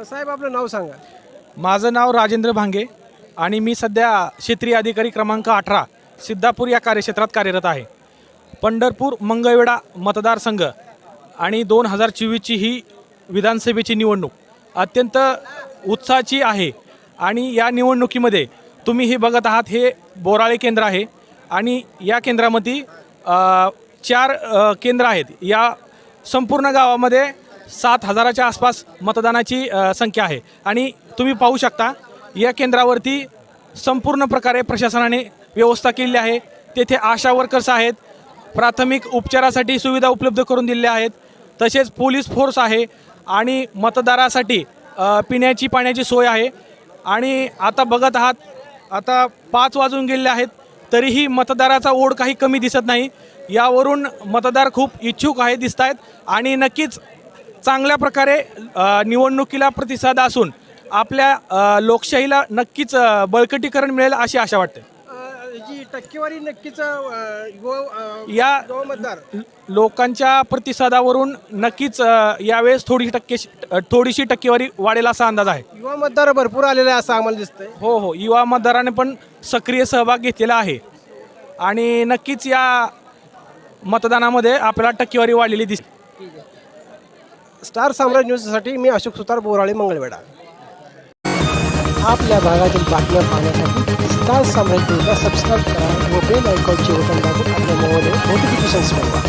साहेब आपलं नाव सांगा. माझं नाव राजेंद्र भांगे आणि मी सध्या क्षेत्रीय अधिकारी क्रमांक 18 सिद्धापूर या कार्यक्षेत्रात कार्यरत आहे. पंढरपूर मंगळवेढा मतदारसंघ आणि 2024ची ही विधानसभेची निवडणूक अत्यंत उत्साहाची आहे आणि या निवडणुकीमध्ये तुम्ही हे बघत आहात, हे बोराळे केंद्र आहे आणि या केंद्रामध्ये 4 केंद्र आहेत. या संपूर्ण गावामध्ये 7,000च्या आसपास मतदानाची संख्या आहे आणि तुम्ही पाहू शकता या केंद्रावरती संपूर्ण प्रकारे प्रशासनाने व्यवस्था केलेली आहे. तेथे आशा वर्कर्स आहेत, प्राथमिक उपचारासाठी सुविधा उपलब्ध करून दिलेल्या आहेत, तसेच पोलीस फोर्स आहे आणि मतदारासाठी पिण्याची पाण्याची सोय आहे. आणि आता बघत आहात, आता 5 वाजून गेलेले आहेत तरीही मतदाराचा ओढ काही कमी दिसत नाही. यावरून मतदार खूप इच्छुक आहे दिसत आहेत आणि नक्कीच चांगल्या प्रकारे निवडणुकीला प्रतिसाद असून आपल्या लोकशाहीला नक्कीच बळकटीकरण मिळेल अशी आशा वाटते. जी टक्केवारी नक्कीच या मतदार लोकांच्या प्रतिसादावरून नक्कीच यावेळेस थोडीशी टक्केवारी वाढेल असा अंदाज आहे. युवा मतदार भरपूर आलेले आहे असं आम्हाला दिसतंय. हो, युवा मतदाराने पण सक्रिय सहभाग घेतलेला आहे आणि नक्कीच या मतदानामध्ये आपल्याला टक्केवारी वाढलेली दिसते. स्टार साम्राज्य न्यूजसाठी मी अशोक सुतार, बोराळे, मंगळवेढा. आपल्या भागातील बातम्या पाहण्यासाठी स्टार साम्राज्य न्यूजला सबस्क्राईब करा व बेल आयकॉनचे बटन दाबून आपल्या मोबाईलवर नोटिफिकेशन्स मिळवा.